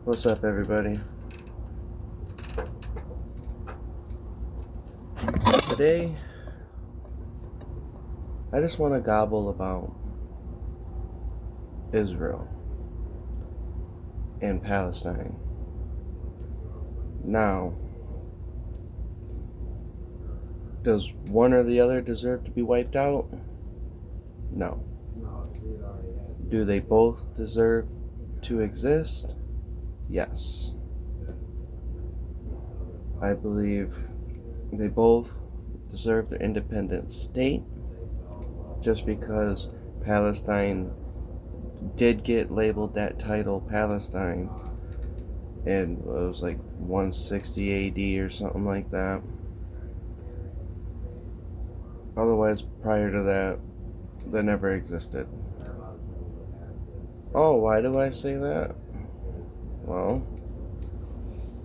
What's up, everybody? Today, I just want to gobble about Israel and Palestine. Now, does one or the other deserve to be wiped out? No. Do they both deserve to exist? Yes. I believe they both deserve their independent state, just because Palestine did get labeled that title Palestine in, it was like 160 AD or something like that. Otherwise, prior to that, they never existed. Oh, why do I say that? Well,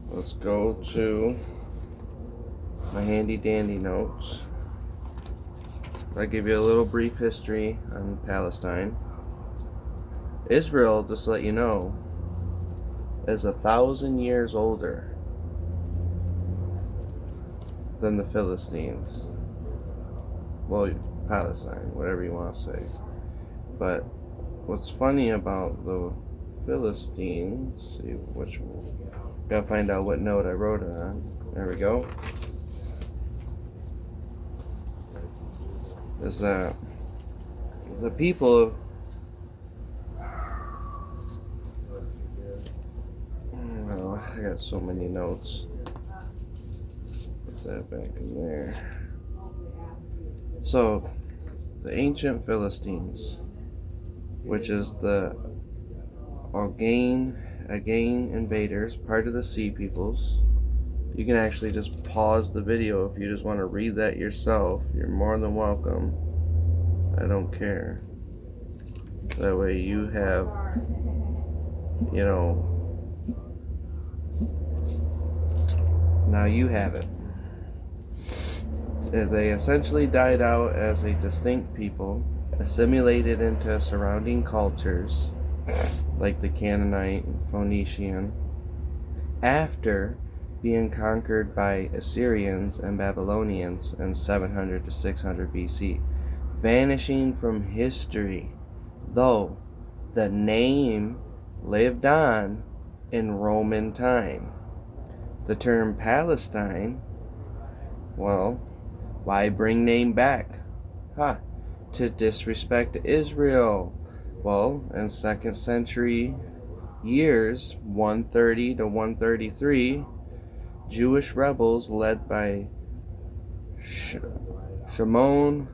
let's go to my handy dandy notes. I'll give you a little brief history on Palestine. Israel, just to let you know, is 1,000 years older than the Philistines. Well, Palestine, whatever you want to say. But what's funny about the Philistines, see which one, gotta find out what note I wrote it on. There we go. Is that the people, well, I got so many notes. Put that back in there. So, the ancient Philistines, which is the Again invaders, part of the Sea Peoples. You can actually just pause the video if you just want to read that yourself. You're more than welcome. I don't care. That way you have, now you have it. They essentially died out as a distinct people, assimilated into surrounding cultures like the Canaanite and Phoenician, after being conquered by Assyrians and Babylonians in 700 to 600 BC, vanishing from history, though the name lived on in Roman time. The term Palestine, well, why bring name back? To disrespect Israel. Well, in 2nd century years, 130 to 133, Jewish rebels led by Shimon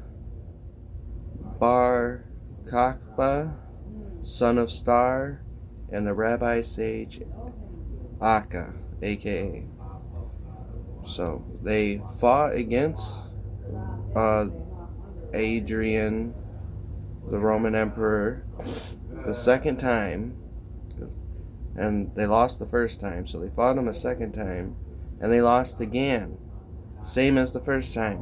Bar Kokhba, son of Star, and the rabbi sage Akka, aka. So they fought against Adrian, the Roman emperor, the second time, and they lost the first time, so they fought him a second time, and they lost again, same as the first time.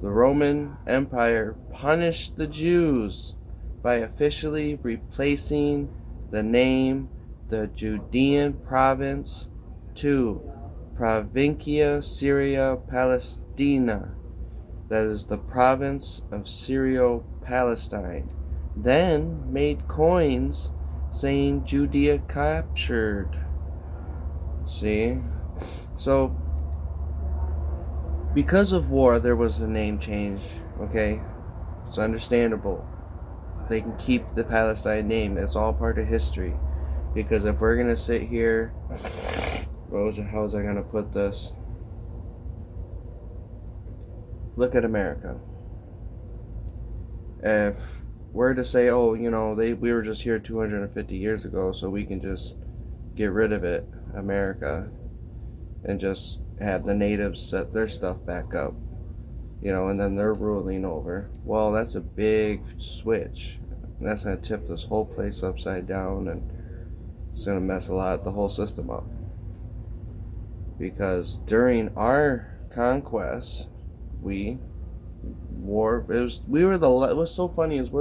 The Roman Empire punished the Jews by officially replacing the name the Judean province to Provincia Syria Palestina, that is the province of Syrio-Palestine. Then made coins saying Judea captured. See? So, because of war, there was a name change, okay? It's understandable. They can keep the Palestine name. It's all part of history. Because if we're going to sit here, how was I going to put this? Look at America. If we're to say, we were just here 250 years ago, so we can just get rid of it, America, and just have the natives set their stuff back up, and then they're ruling over. Well, that's a big switch. That's going to tip this whole place upside down, and it's going to mess the whole system up. Because during our conquest, what's so funny is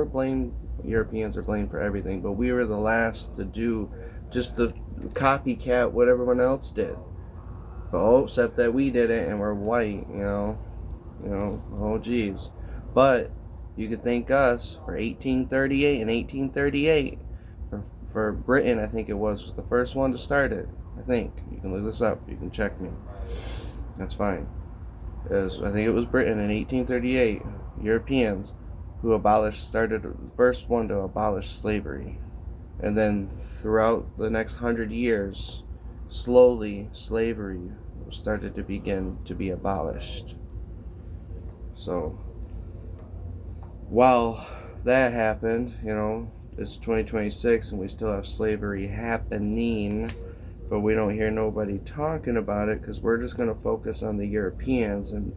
Europeans are blamed for everything, but we were the last to just the copycat what everyone else did. But except that we did it and we're white, oh geez. But you could thank us for 1838 and 1838 for Britain. I think it was the first one to start it. I think you can look this up. You can check me. That's fine. I think it was Britain in 1838. Europeans who started the first one to abolish slavery, and then throughout the next 100 years, slowly slavery started to begin to be abolished. So while that happened, it's 2026 and we still have slavery happening, but we don't hear nobody talking about it because we're just going to focus on the Europeans and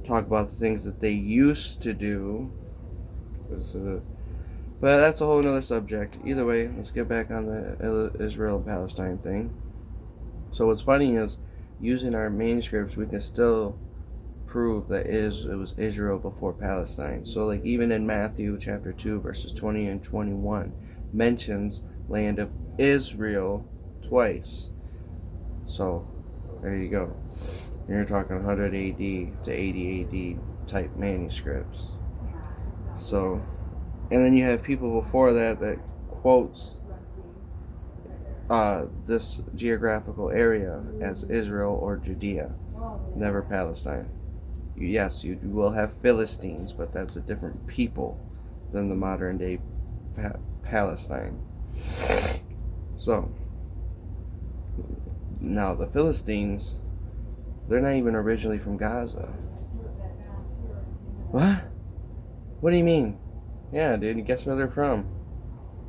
talk about the things that they used to do. But that's a whole nother subject. Either way, let's get back on the Israel and Palestine thing. So what's funny is, using our manuscripts, we can still prove that it was Israel before Palestine. So like even in Matthew chapter 2 verses 20 and 21 mentions land of Israel twice. So there you go. You're talking 100 AD to 80 AD type manuscripts. So, and then you have people before that quotes this geographical area as Israel or Judea, never Palestine. Yes, you will have Philistines, but that's a different people than the modern day Palestine. So, now the Philistines, they're not even originally from Gaza. What? What do you mean? Yeah, dude, guess where they're from?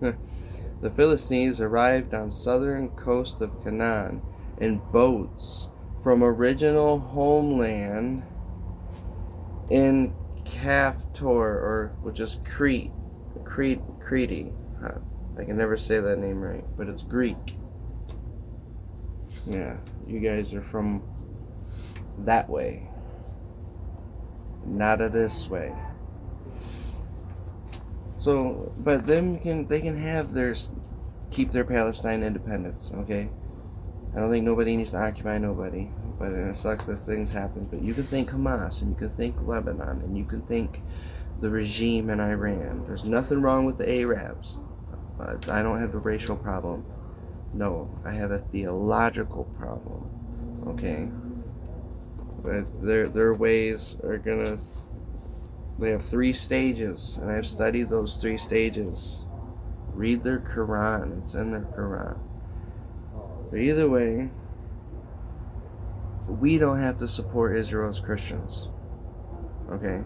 The Philistines arrived on southern coast of Canaan in boats from original homeland in Kaftor, which is Crete. I can never say that name right, but it's Greek. Yeah, you guys are from that way, not this way. So, but they can have keep their Palestine independence, okay? I don't think nobody needs to occupy nobody, but it sucks that things happen. But you can think Hamas, and you can think Lebanon, and you can think the regime in Iran. There's nothing wrong with the Arabs. I don't have a racial problem. No, I have a theological problem, okay? But their ways are gonna... They have 3 stages, and I've studied those 3 stages. Read their Quran. It's in their Quran. But either way, we don't have to support Israel as Christians. Okay?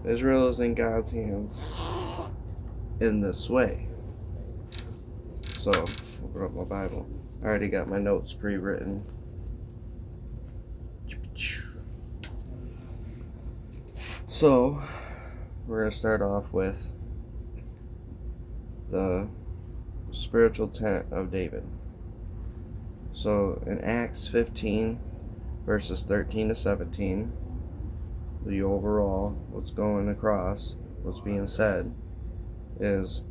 Israel is in God's hands in this way. So, I'll open up my Bible. I already got my notes pre-written. So, we're going to start off with the spiritual tent of David. So, in Acts 15, verses 13 to 17, the overall, what's going across, what's being said, is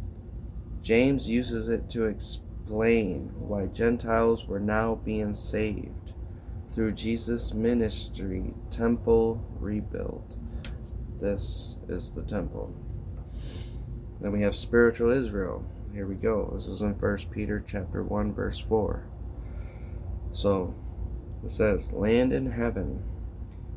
James uses it to explain why Gentiles were now being saved through Jesus' ministry, temple rebuild. This is the temple. Then we have spiritual Israel. Here we go. This is in 1 Peter chapter 1, verse 4. So, it says, land in heaven,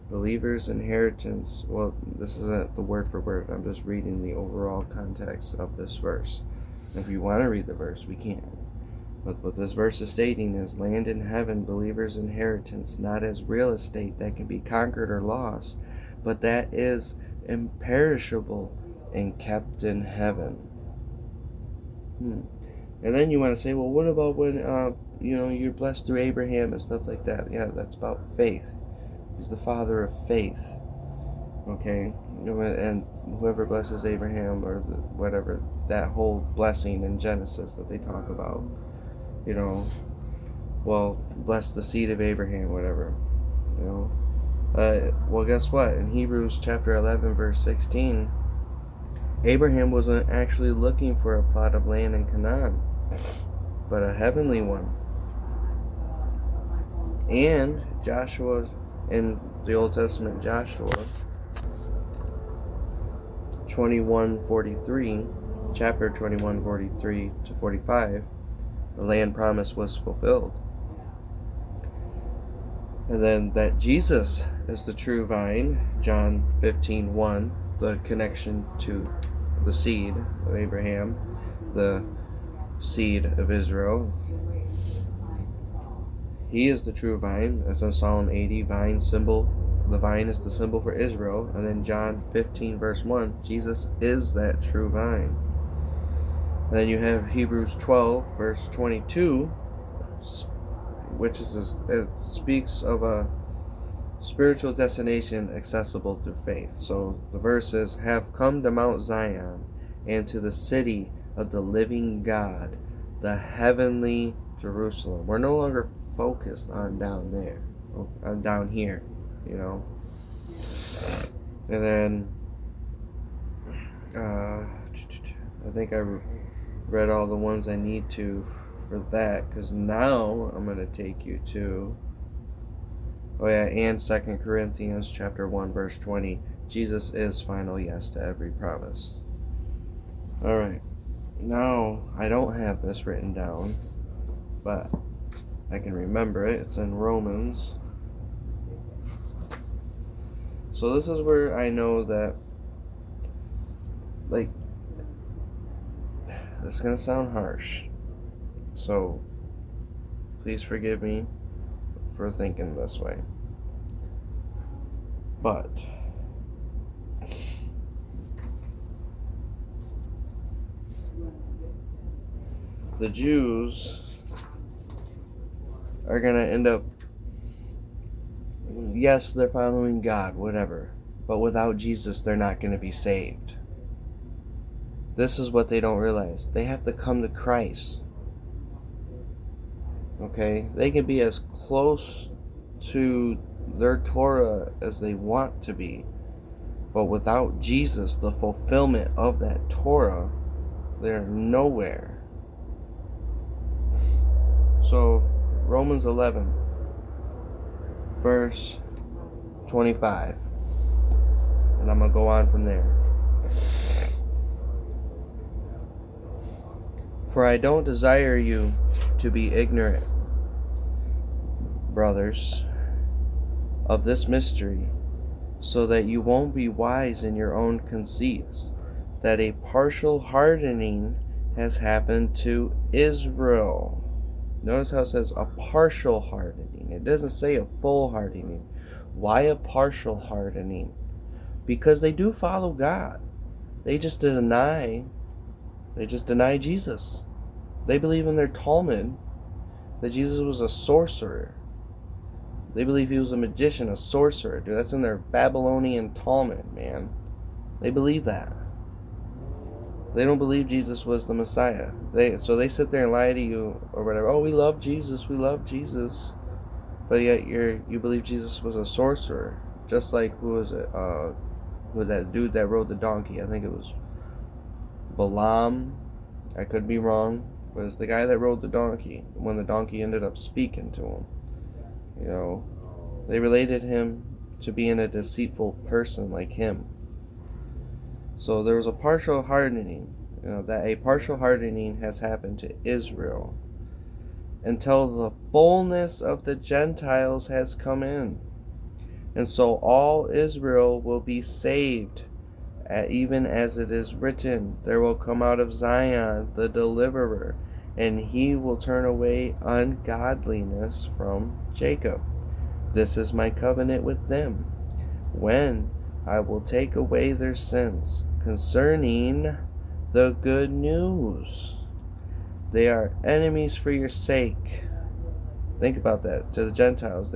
believers' inheritance. Well, this isn't the word for word. I'm just reading the overall context of this verse. If you want to read the verse, we can. But what this verse is stating is land in heaven, believers' inheritance, not as real estate that can be conquered or lost, but that is imperishable and kept in heaven. And then you want to say, well, what about when you're blessed through Abraham and stuff like that? Yeah, that's about faith. He's the father of faith. Okay, and whoever blesses Abraham or whatever, that whole blessing in Genesis that they talk about, well, bless the seed of Abraham, whatever, well, guess what? In Hebrews chapter 11, verse 16, Abraham wasn't actually looking for a plot of land in Canaan. but a heavenly one. And Joshua, in the Old Testament, Joshua 21:43, chapter 21:43 to 45, the land promise was fulfilled. And then that Jesus is the true vine, John 15:1, the connection to the seed of Abraham, the seed of Israel. He is the true vine. That's in Psalm 80, vine symbol. The vine is the symbol for Israel. And then John 15 verse 1, Jesus is that true vine. And then you have Hebrews 12 verse 22, which it speaks of a spiritual destination accessible through faith. So the verse is, have come to Mount Zion and to the city of the living God, the heavenly Jerusalem. We're no longer focused on down there, on down here, you know. And then I think I read all the ones I need to for that, because now I'm going to take you to and 2 Corinthians chapter 1 verse 20. Jesus is final yes to every promise. Alright, now I don't have this written down, but I can remember it. It's in Romans. So this is where I know that, like, this is going to sound harsh. So please forgive me for thinking this way. But the Jews are going to end up, yes, they're following God, whatever, but without Jesus, they're not going to be saved. This is what they don't realize. They have to come to Christ. Okay? They can be as close to their Torah as they want to be, but without Jesus, the fulfillment of that Torah, they're nowhere. So, Romans 11, verse 25. And I'm going to go on from there. For I don't desire you to be ignorant, brothers, of this mystery, so that you won't be wise in your own conceits, that a partial hardening has happened to Israel. Notice how it says a partial hardening. It doesn't say a full hardening. Why a partial hardening? Because they do follow God. They just deny Jesus. They believe in their Talmud that Jesus was a sorcerer. They believe he was a magician, a sorcerer. Dude, that's in their Babylonian Talmud, man. They believe that. They don't believe Jesus was the Messiah. So they sit there and lie to you or whatever. Oh, we love Jesus. But yet you believe Jesus was a sorcerer. Just like, who was it? With that dude that rode the donkey. I think it was Balaam. I could be wrong. But it's the guy that rode the donkey. When the donkey ended up speaking to him. You know, they related him to being a deceitful person like him. So there was a partial hardening, that a partial hardening has happened to Israel until the fullness of the Gentiles has come in. And so all Israel will be saved, even as it is written, there will come out of Zion the deliverer, and he will turn away ungodliness from Jacob. This is my covenant with them, when I will take away their sins. Concerning the good news, they are enemies for your sake. Think about that. To the Gentiles,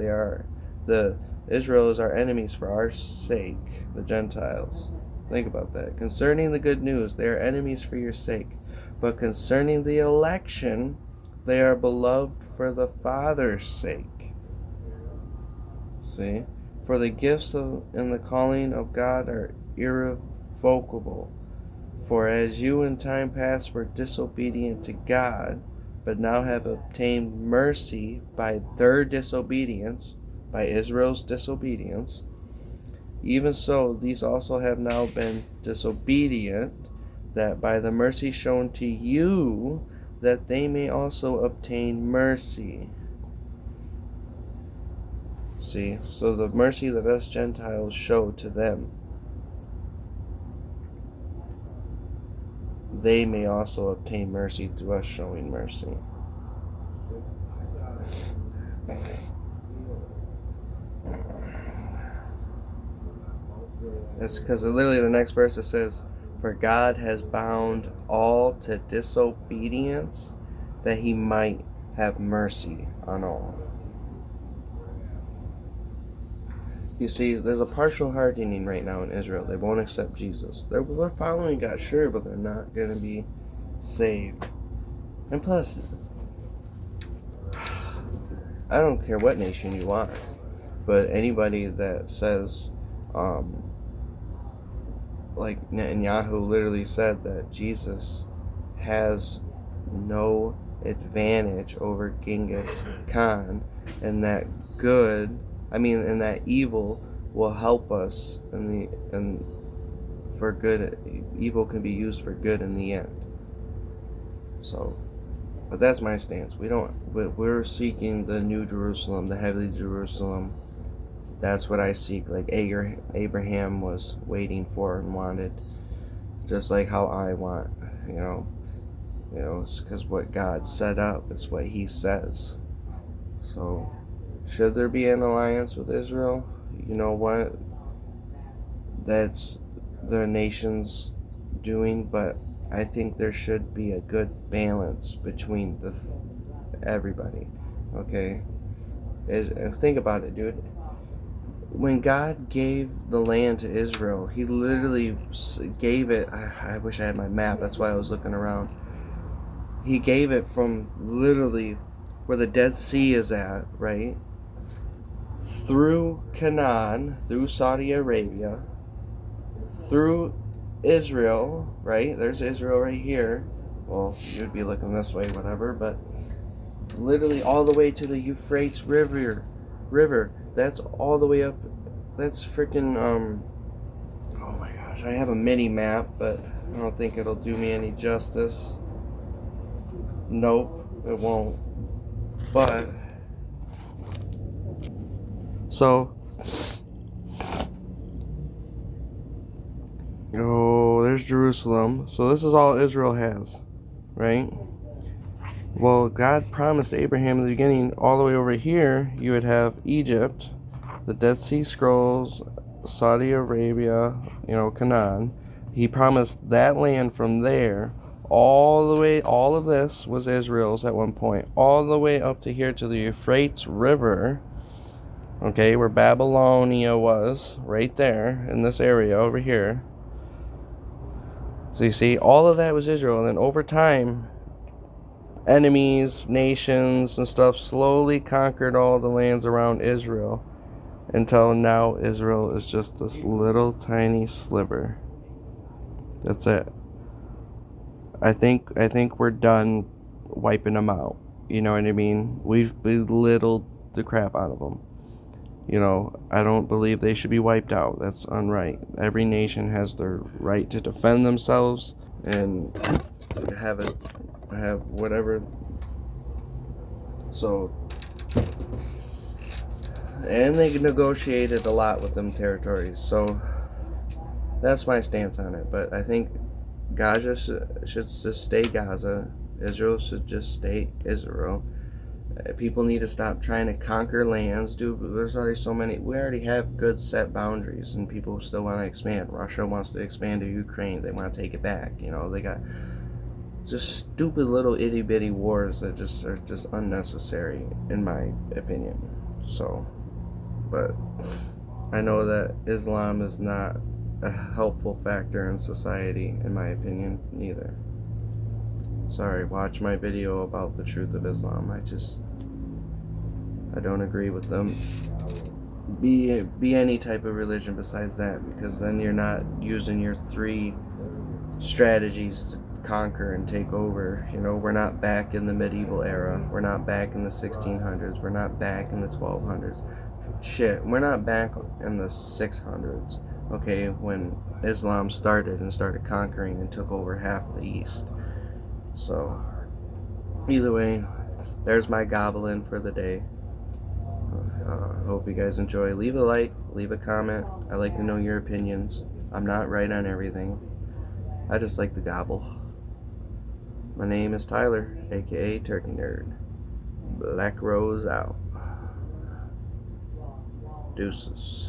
Israel is our enemies for our sake, the Gentiles. Think about that. Concerning the good news, they are enemies for your sake. But concerning the election, they are beloved for the Father's sake. See? For the gifts and the calling of God are irrevocable. For as you in time past were disobedient to God, but now have obtained mercy by their disobedience, by Israel's disobedience. Even so, these also have now been disobedient, that by the mercy shown to you, that they may also obtain mercy. See, so the mercy that us Gentiles show to them, they may also obtain mercy through us showing mercy. That's because literally the next verse it says, "For God has bound all to disobedience, that he might have mercy on all." You see, there's a partial hardening right now in Israel. They won't accept Jesus. They're following God, sure, but they're not going to be saved. And plus, I don't care what nation you are, but anybody that says, like Netanyahu literally said that Jesus has no advantage over Genghis Khan, and that and that evil will help us, and for good, evil can be used for good in the end. So, but that's my stance. We're seeking the New Jerusalem, the heavenly Jerusalem. That's what I seek, like Abraham was waiting for and wanted, just like how I want, it's because what God set up, it's what he says. So, should there be an alliance with Israel? You know what? That's the nation's doing, but I think there should be a good balance between everybody, okay? Think about it, dude. When God gave the land to Israel, he literally gave it, I wish I had my map, that's why I was looking around. He gave it from literally where the Dead Sea is at, right? Through Canaan, through Saudi Arabia, through Israel, right? There's Israel right here. Well, you'd be looking this way, whatever, but literally all the way to the Euphrates River. That's all the way up. That's freaking, oh my gosh, I have a mini map, but I don't think it'll do me any justice. Nope, it won't. But, so, there's Jerusalem. So this is all Israel has, right? Well, God promised Abraham in the beginning, all the way over here, you would have Egypt, the Dead Sea Scrolls, Saudi Arabia, Canaan. He promised that land from there, all the way, all of this was Israel's at one point, all the way up to here to the Euphrates River, okay, where Babylonia was, right there, in this area over here. So you see, all of that was Israel, and then over time, enemies, nations, and stuff slowly conquered all the lands around Israel, until now Israel is just this little tiny sliver. That's it. I think we're done wiping them out. You know what I mean? We've belittled the crap out of them. I don't believe they should be wiped out. That's unright. Every nation has the right to defend themselves and have whatever. So, and they negotiated a lot with them territories. So that's my stance on it. But I think Gaza should just stay Gaza. Israel should just stay Israel. People need to stop trying to conquer lands. Dude, there's already so many. We already have good set boundaries, and people still want to expand. Russia wants to expand to Ukraine. They want to take it back. They got just stupid little itty bitty wars that are just unnecessary, in my opinion. So, but I know that Islam is not a helpful factor in society, in my opinion, neither. Sorry, watch my video about the truth of Islam. I don't agree with them. Be any type of religion besides that, because then you're not using your 3 strategies conquer and take over. You know, we're not back in the medieval era. We're not back in the 1600s. We're not back in the 1200s. Shit, we're not back in the 600s. Okay, when Islam started and started conquering and took over half the East. So, either way, there's my goblin for the day. Hope you guys enjoy. Leave a like, leave a comment. I like to know your opinions. I'm not right on everything. I just like to gobble. My name is Tyler, aka Turkey Nerd. Black Rose out. Deuces.